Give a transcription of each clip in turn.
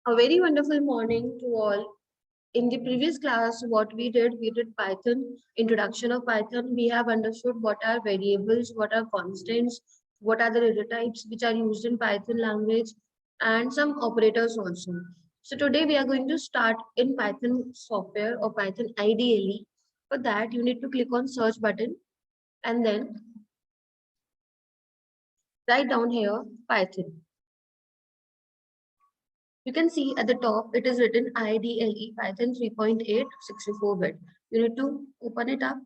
A very wonderful morning to all. In the previous class, what we did Python, introduction of Python. We have understood what are variables, what are constants, what are the data types which are used in Python language, and some operators also. So today we are going to start in Python software or Python IDLE. For that, you need to click on search button and then write down here Python. You can see at the top, it is written IDLE Python 3.8 64-bit. You need to open it up.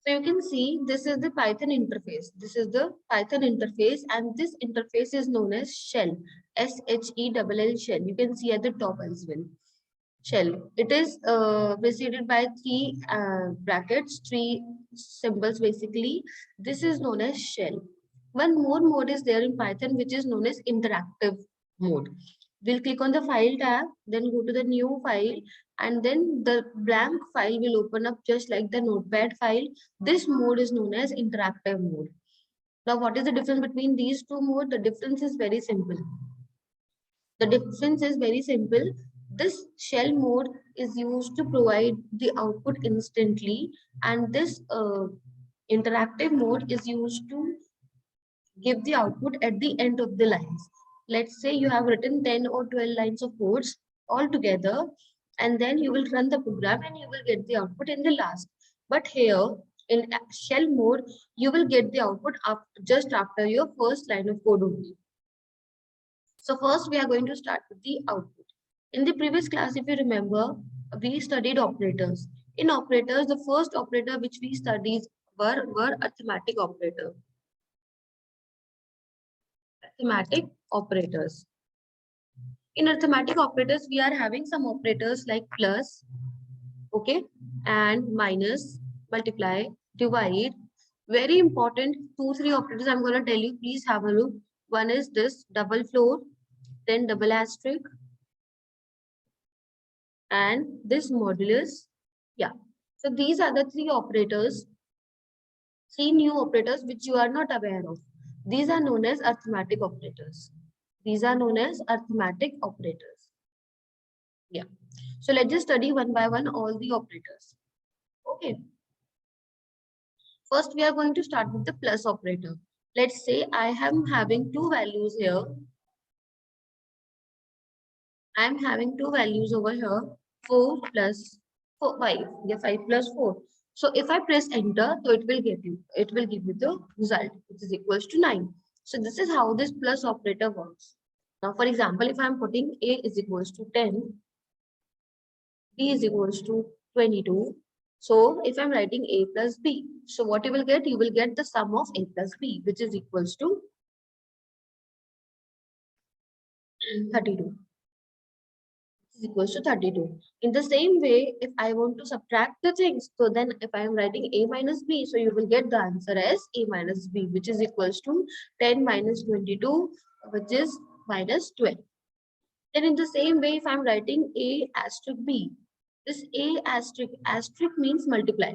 So you can see this is the Python interface. This is the Python interface, and this interface is known as shell, SHELL shell. You can see at the top as well. Shell. It is preceded by three brackets, three symbols basically. This is known as shell. One more mode is there in Python, which is known as interactive mode. We'll click on the file tab, then go to the new file, and then the blank file will open up just like the notepad file. This mode is known as interactive mode. Now, what is the difference between these two modes? The difference is very simple. The difference is very simple. This shell mode is used to provide the output instantly, and this interactive mode is used to give the output at the end of the lines. Let's say you have written 10 or 12 lines of codes all together, and then you will run the program and you will get the output in the last. But here in shell mode, you will get the output just after your first line of code only. So first we are going to start with the output. In the previous class, if you remember, we studied operators. In operators, the first operator which we studied were arithmetic operator. Arithmetic operators. In arithmetic operators, we are having some operators like plus, okay, and minus, multiply, divide. Very important, two, three operators I'm going to tell you. Please have a look. One is this double floor, then double asterisk, and this modulus. Yeah. So these are the three operators, three new operators which you are not aware of. These are known as arithmetic operators. These are known as arithmetic operators. Yeah. So let's just study one by one all the operators. Okay. First, we are going to start with the plus operator. Let's say I am having two values here. I am having two values over here, 4 plus 4, 5. Yeah, 5 plus 4. So if I press enter, so it will give you the result, which is equals to 9. So this is how this plus operator works. Now, for example, if I'm putting A is equals to 10, B is equals to 22. So if I'm writing A plus B, so what you will get? You will get the sum of A plus B, which is equals to 32. Is equals to 32. In the same way, if I want to subtract the things, so then if I am writing A minus B, so you will get the answer as A minus B, which is equals to 10 minus 22, which is minus 12. Then in the same way, if I'm writing A asterisk B, this A asterisk means multiply.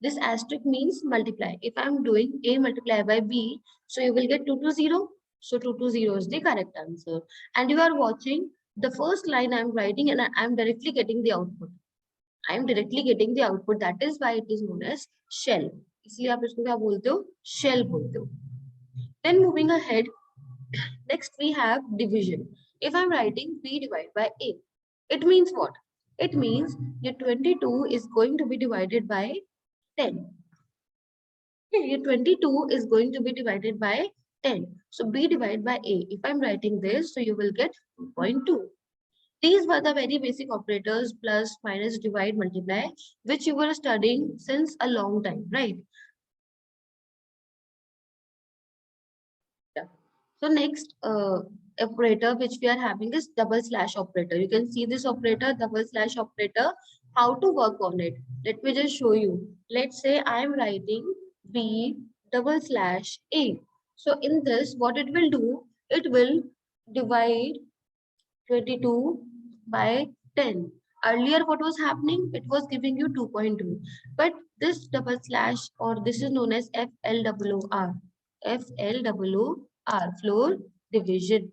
This asterisk means multiply. If I'm doing A multiply by B, so you will get 2 to 0. So 2 to 0 is the correct answer. And you are watching the first line I'm writing and I'm directly getting the output. I'm directly getting the output. That is why it is known as shell. इसलिए आप इसको क्या बोलते हो? Shell बोलते हो. Then moving ahead, next we have division. If I'm writing B divided by A, it means what? It means your 22 is going to be divided by 10. Okay, your 22 is going to be divided by 10. So B divided by A. If I'm writing this, so you will get 2.2. These were the very basic operators, plus, minus, divide, multiply, which you were studying since a long time, right? Yeah. So next operator which we are having is double slash operator. You can see this operator, double slash operator, how to work on it. Let me just show you. Let's say I am writing B double slash A. So in this, what it will do, it will divide 22 by 10. Earlier, what was happening? It was giving you 2.2. But this double slash, or this is known as FLOOR. FLOOR, floor division.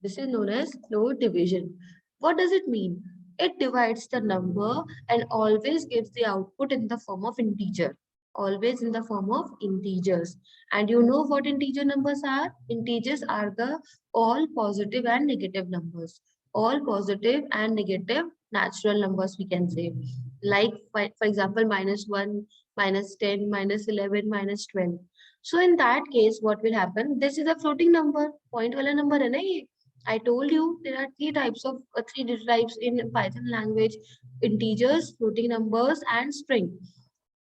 This is known as floor division. What does it mean? It divides the number and always gives the output in the form of integer. Always in the form of integers. And you know what integer numbers are? Integers are the all positive and negative numbers. All positive and negative natural numbers, we can say. Like, for example, -1, -10, -11, -12. So in that case, what will happen? This is a floating number. Point wala number hai na ye. I told you there are three types in Python language: integers, floating numbers, and string.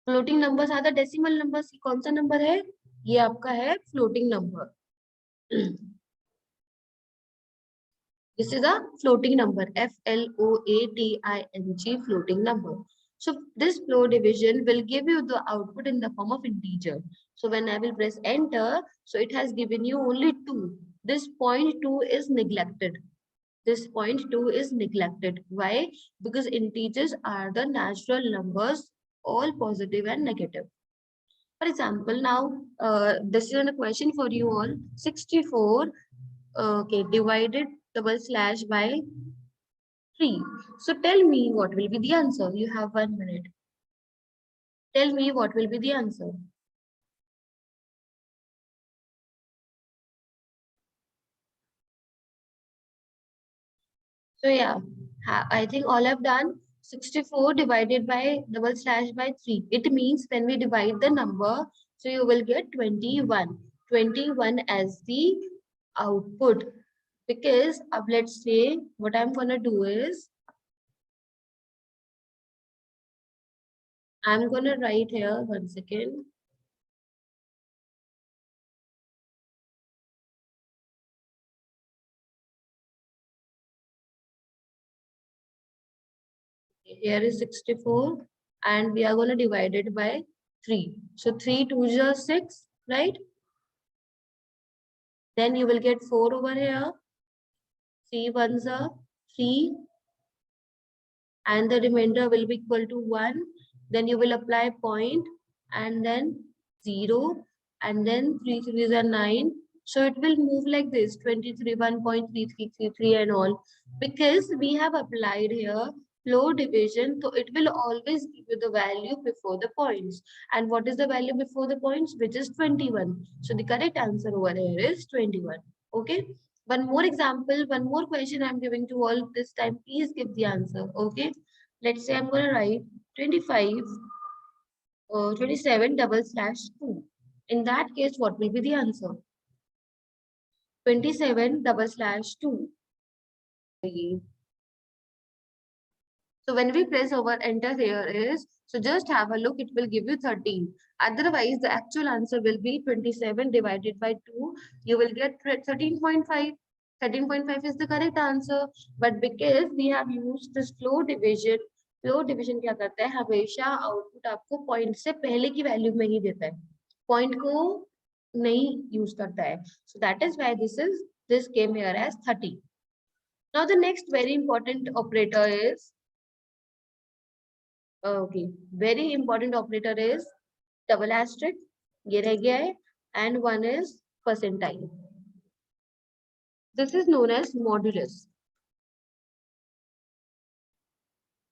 Floating numbers are the decimal numbers. कौन सा number है? ये आपका है floating number. This is a floating number. FLOATING, floating number. So this floor division will give you the output in the form of integer. So when I will press enter, so it has given you only 2. This 0.2 is neglected. This 0.2 is neglected. Why? Because integers are the natural numbers, all positive and negative. For example, now this is a question for you all. 64, okay, divided double slash by 3. So tell me what will be the answer. You have 1 minute. Tell me what will be the answer. So yeah, I think all have done. 64 divided by double slash by 3. It means when we divide the number, so you will get 21. 21 as the output. Because let's say what I'm gonna do is I'm gonna write here 1 second. Here is 64 and we are going to divide it by 3. So 3 2s are 6, right? Then you will get 4 over here. 3 1s are 3 and the remainder will be equal to 1. Then you will apply point and then 0 and then 3 3s are 9. So it will move like this 23 1.3333 and all, because we have applied here floor division, so it will always give you the value before the points. And what is the value before the points? Which is 21. So the correct answer over here is 21. Okay. One more example, one more question I'm giving to all this time. Please give the answer. Okay. Let's say I'm going to write 27 double slash 2. In that case, what will be the answer? 27 double slash 2. So when we press over enter here is, so just have a look, it will give you 13. Otherwise, the actual answer will be 27 divided by 2. You will get 13.5. 13.5 is the correct answer. But because we have used this floor division क्या करता है? हमेशा output आपको point से पहले की value में ही देता है. पॉइंट को नहीं यूज करता है. So that is why this came here as 30. Now the next very important operator is, okay, very important operator is double asterisk, ये रह गया है, and one is percentile. This is known as modulus,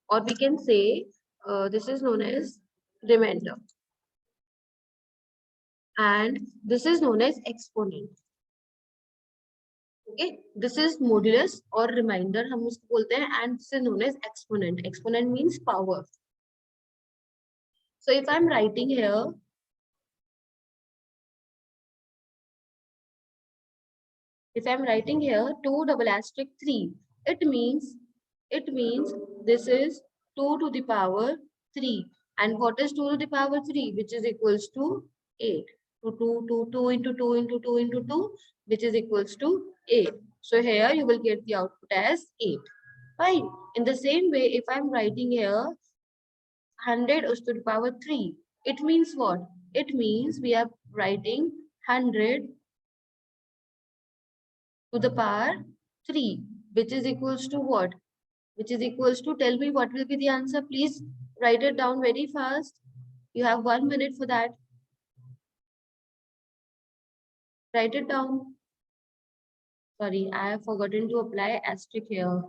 or we can say this is known as remainder, and this is known as exponent. Okay, this is modulus or remainder हम उसको बोलते हैं, and this is known as exponent. Exponent means power. So if I'm writing here, if I'm writing here 2 double asterisk 3, it means this is 2 to the power 3. And what is 2 to the power 3? Which is equals to 8. 2 into 2 into 2 into 2, which is equals to 8. So here you will get the output as 8. Fine. In the same way, if I'm writing here 100 is to the power 3, it means what? It means we are writing 100 to the power 3, which is equals to what? which is equals to, tell me what will be the answer. Please write it down very fast. You have 1 minute for that. Write it down. Sorry, I have forgotten to apply asterisk here.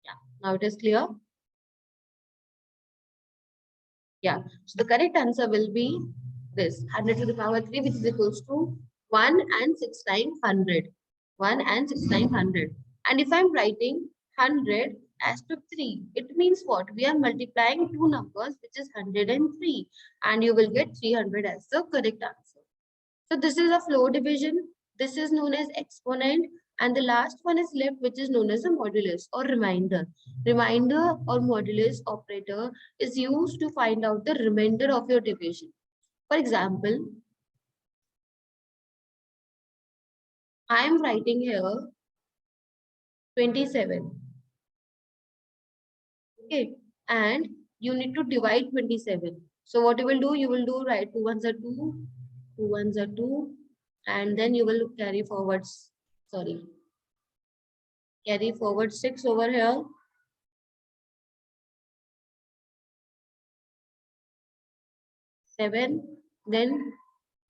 Yeah, now it is clear. Yeah, so the correct answer will be this 100 to the power 3, which is equals to 1 and 6 times 100. 1 and 6 times 100. And if I'm writing 100 as to 3, it means what? We are multiplying two numbers, which is 100 and 3. And you will get 300 as the correct answer. So this is a floor division. This is known as exponent. And the last one is left, which is known as a modulus or remainder. Remainder or modulus operator is used to find out the remainder of your division. For example, I am writing here 27. Okay. And you need to divide 27. So what you will do, write 2 ones are 2, 2 ones are 2, and then you will carry forward, carry forward 6 over here. 7, then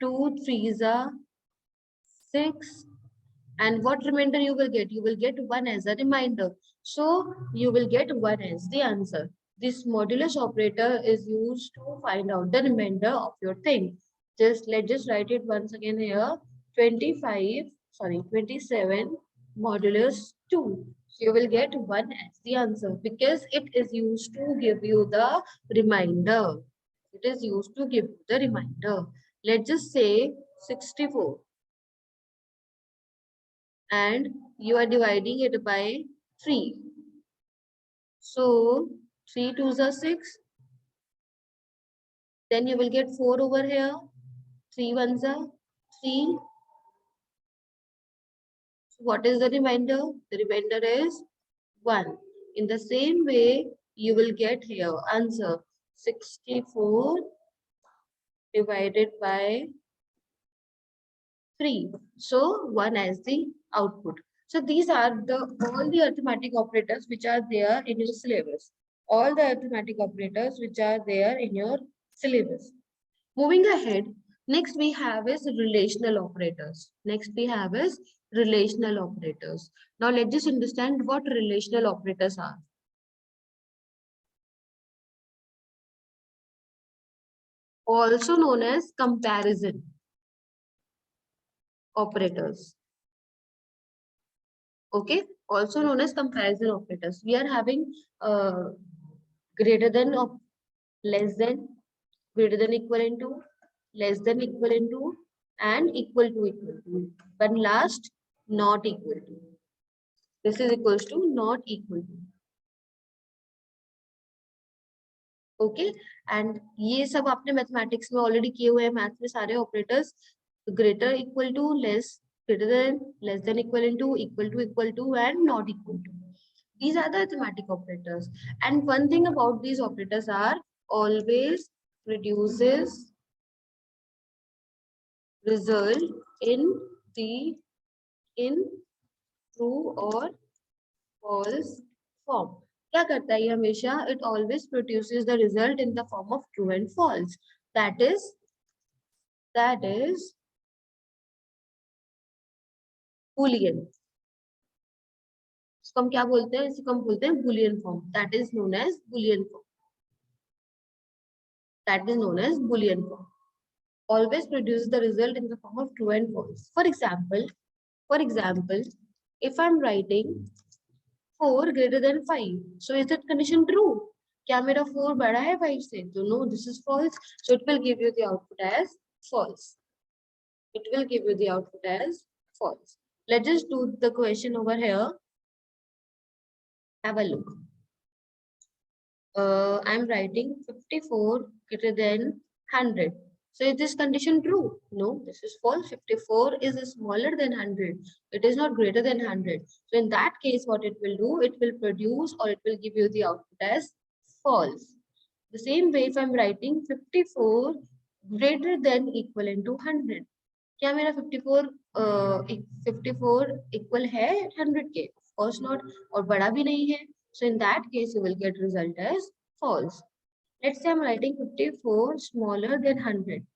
2 3s are 6, and what remainder you will get? You will get 1 as a reminder. So you will get 1 as the answer. This modulus operator is used to find out the remainder of your thing. Let's just write it once again here. 27 modulus 2. So you will get 1 as the answer because it is used to give you the remainder. It is used to give you the reminder. Let's just say 64. And you are dividing it by 3. So 3 2s are 6. Then you will get 4 over here. 3 1s are 3. What is the remainder? The remainder is 1. In the same way, you will get here answer 64 divided by 3. So 1 as the output. So these are all the arithmetic operators which are there in your syllabus. All the arithmetic operators which are there in your syllabus. Moving ahead, next we have is relational operators. Now let's just understand what relational operators are. Also known as comparison operators. Okay, also known as comparison operators. We are having greater than or less than, greater than equivalent to, less than equivalent to, and equal to. But last, not equal to. This is equals to not equal to. Okay and ये सब आपने mathematics में already किए हुए हैं, math में सारे operators. Greater equal to, less, greater than, less than equal to, and not equal to. These are the arithmetic operators. And one thing about these operators are always produces result in true or false form. क्या करता है ये हमेशा? It always produces the result in the form of true and false. That is Boolean. इसको हम क्या बोलते हैं? इसको हम बोलते हैं Boolean form. That is known as Boolean form. Always produces the result in the form of true and false. For example, if I'm writing 4 greater than 5, so is that condition true? क्या मेरा 4 बड़ा है 5 से? तो no, this is false. So it will give you the output as false. Let's just do the question over here. Have a look. I'm writing 54 greater than 100. So is this condition true? No, this is false. 54 is smaller than 100. It is not greater than 100. So in that case, what it will do, it will produce or it will give you the output as false. The same way, if I'm writing 54 greater than equivalent to 100. क्या मेरा 54 equal है 100 के? course not. और बड़ा भी नहीं है. So in that case, you will get result as false. Let's say I'm writing 54 smaller than 100.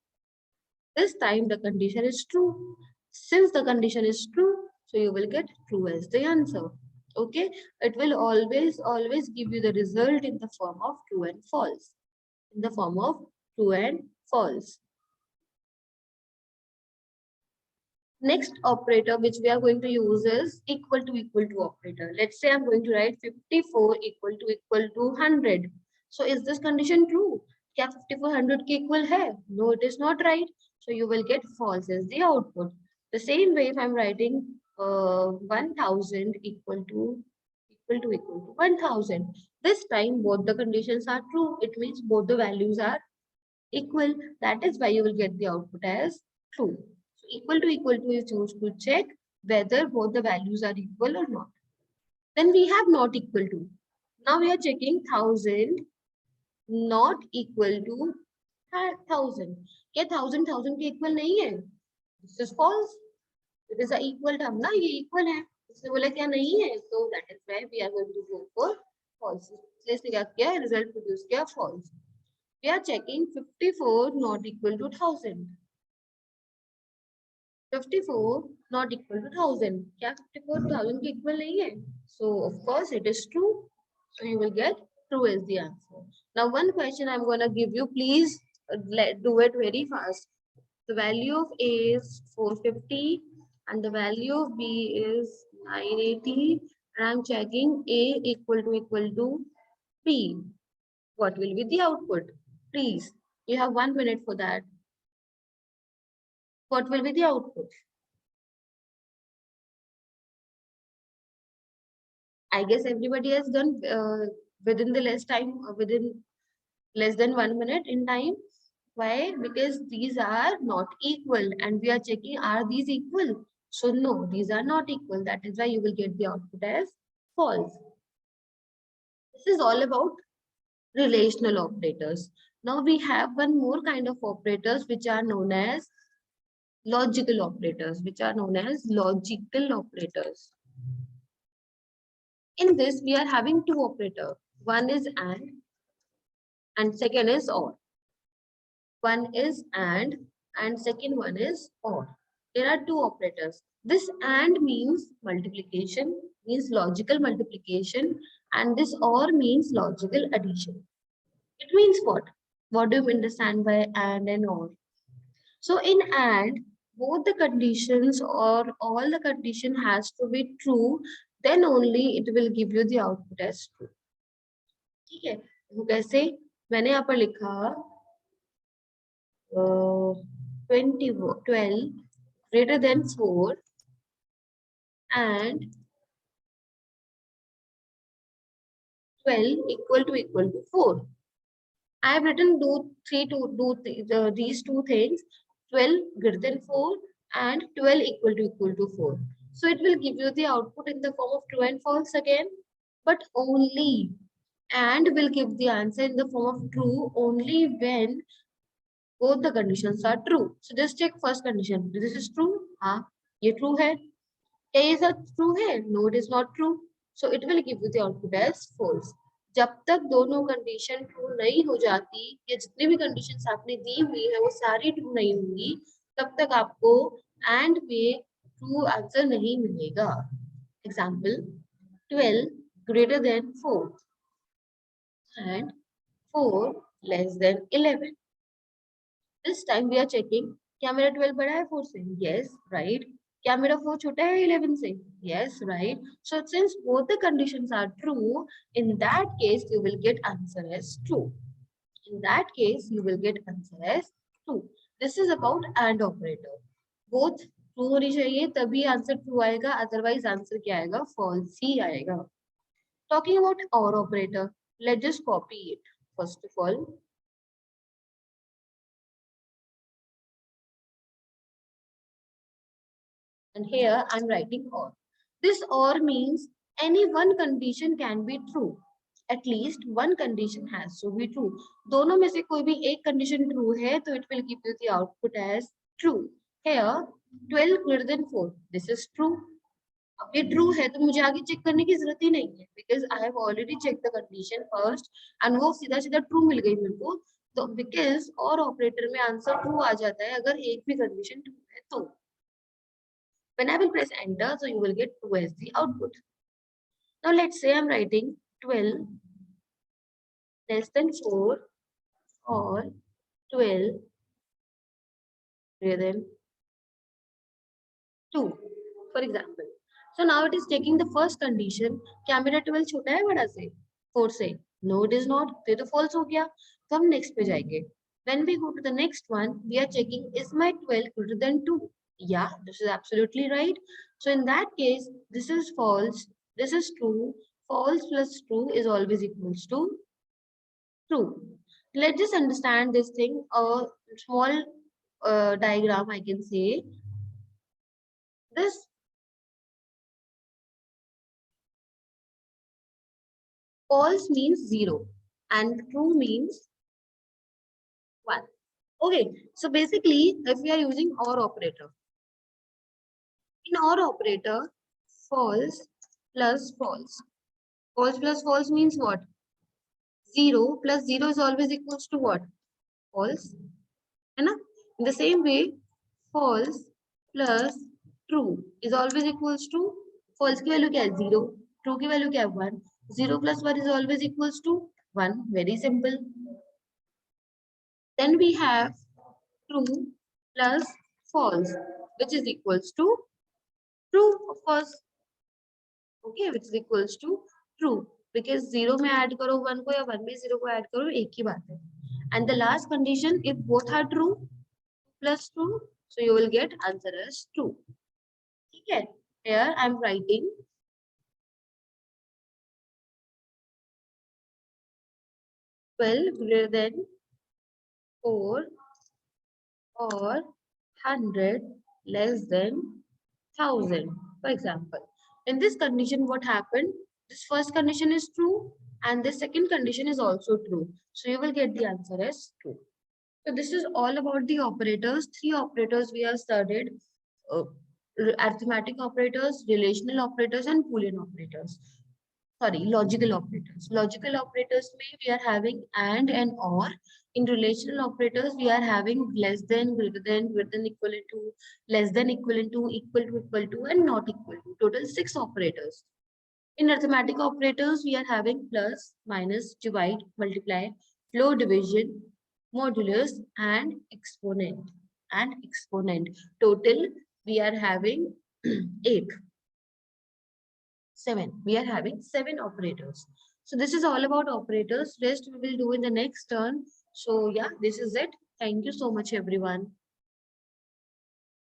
This time the condition is true. Since the condition is true, so you will get true as the answer. Okay, it will always give you the result in the form of true and false. In the form of true and false. Next operator which we are going to use is equal to operator. Let's say I'm going to write 54 equal to 100. So is this condition true? क्या 54 100 के equal है? No, it is not right. So you will get false as the output. The same way if I'm writing 1000 equal to 1000. This time both the conditions are true. It means both the values are equal. That is why you will get the output as true. So equal to is used to check whether both the values are equal or not. Then we have not equal to. Now we are checking 1000 not equal to 1000. क्या 1000 के equal नहीं है? This is false. It is a equal term ना, ये equal है. इसने बोला क्या नहीं है? So that is why we are going to go for false. इसलिए इसने क्या किया? Result produce किया false. We are checking 54 not equal to 1000. 54 not equal to 1000. क्या 54 1000 के equal नहीं है? So of course it is true. So you will get true as the answer. Now one question I'm going to give you. Please do it very fast. The value of A is 450 and the value of B is 980. And I'm checking A equal to B. What will be the output? Please, you have 1 minute for that. What will be the output? I guess everybody has done within the less time, within less than 1 minute in time. Why? Because these are not equal and we are checking, are these equal? So no, these are not equal. That is why you will get the output as false. This is all about relational operators. Now we have one more kind of operators which are known as logical operators, In this, we are having two operators. One is and second is or. One is and second one is or. There are two operators. This and means multiplication, means logical multiplication, and this or means logical addition. It means what? What do you understand by and or? So in and, both the conditions or all the condition has to be true, then only it will give you the output as true. ठीक है, वो कैसे? मैंने यहाँ पर लिखा 12 greater than 4 and 12 equal to 4. I have written these two things, 12 greater than 4 and 12 equal to 4. So it will give you the output in the form of true and false again, but only and will give the answer in the form of true only when both the conditions are true. So just check first condition. This is true. हाँ, ये true है. क्या ये सब true है? No, it is not true. So it will give you the output as false. जब तक दोनों कंडीशन ट्रू नहीं हो जाती या जितनी भी कंडीशंस आपने दी हुई है वो सारी ट्रू नहीं होंगी, तब तक आपको एंड में ट्रू आंसर नहीं मिलेगा. Example 12 greater than 4 and 4 less than 11. This time we are checking, क्या मेरा 12 बड़ा है 4 से? Yes, right. क्या मेरा 4 छोटा है 11 से? Yes, right. So since both the conditions are true, in that case you will get answer as true. In that case you will get answer as true. This is about and operator. Both true होनी चाहिए तभी answer true आएगा, otherwise answer क्या आएगा? False ही आएगा. Talking about or operator, let's just copy it first of all. And here I'm writing or. This or means any one condition can be true. At least one condition has to be true. दोनों में से कोई भी एक condition true है तो it will give you the output as true. Here 12 greater than 4. This is true. अब ये ट्रू है तो मुझे आगे चेक करने की जरूरत ही नहीं है, because I have already check the condition first and वो सीधा सीधा ट्रू मिल गई मेरे को। तो बिकॉज और ऑपरेटर में आंसर ट्रू आ जाता है अगर एक भी कंडीशन ट्रू है तो। When I will press enter, so you will get 2 as the output. Now let's say I'm writing 12 less than 4 or 12 greater than 2, for example. So now it is taking the first condition. क्या मेरा 12 छोटा है बड़ा से 4 से? No, it is not. ये तो false हो गया. तो हम next पे जाएंगे. When we go to the next one, we are checking is my 12 greater than 2? Yeah, this is absolutely right. So in that case, this is false. This is true. False plus true is always equals to true. Let's just understand this thing. A small diagram I can say. This false means 0 and true means 1. Okay, so basically if we are using OR operator, in OR operator, false plus false. False plus false means what? 0 plus 0 is always equals to what? False. In the same way, false plus true is always equals to false की value क्या है 0, true की value क्या है 1, 0 plus 1 is always equals to 1. Very simple. Then we have true plus false, which is equals to true, of course. Okay, which is equals to true because 0 में add करो 1 को या 1 में 0 को add करो एक ही बात है. And the last condition, if both are true plus true, so you will get answer as true. ठीक है? Here I am writing 12 greater than 4 or 100 less than 1000, for example. In this condition, what happened? This first condition is true and the second condition is also true. So you will get the answer as true. So this is all about the operators. 3 operators we have studied. Uh, Arithmetic operators, relational operators and Boolean operators. Sorry, logical operators. Logical operators may we are having and or. In relational operators, we are having less than, greater than, equivalent to, less than, equivalent to, equal to, and not equal to. Total 6 operators. In arithmetic operators, we are having plus, minus, divide, multiply, flow division, modulus, and exponent. Total, we are having 8. 7. We are having 7 operators. So this is all about operators. Rest we will do in the next turn. So yeah, this is it. Thank you so much, everyone.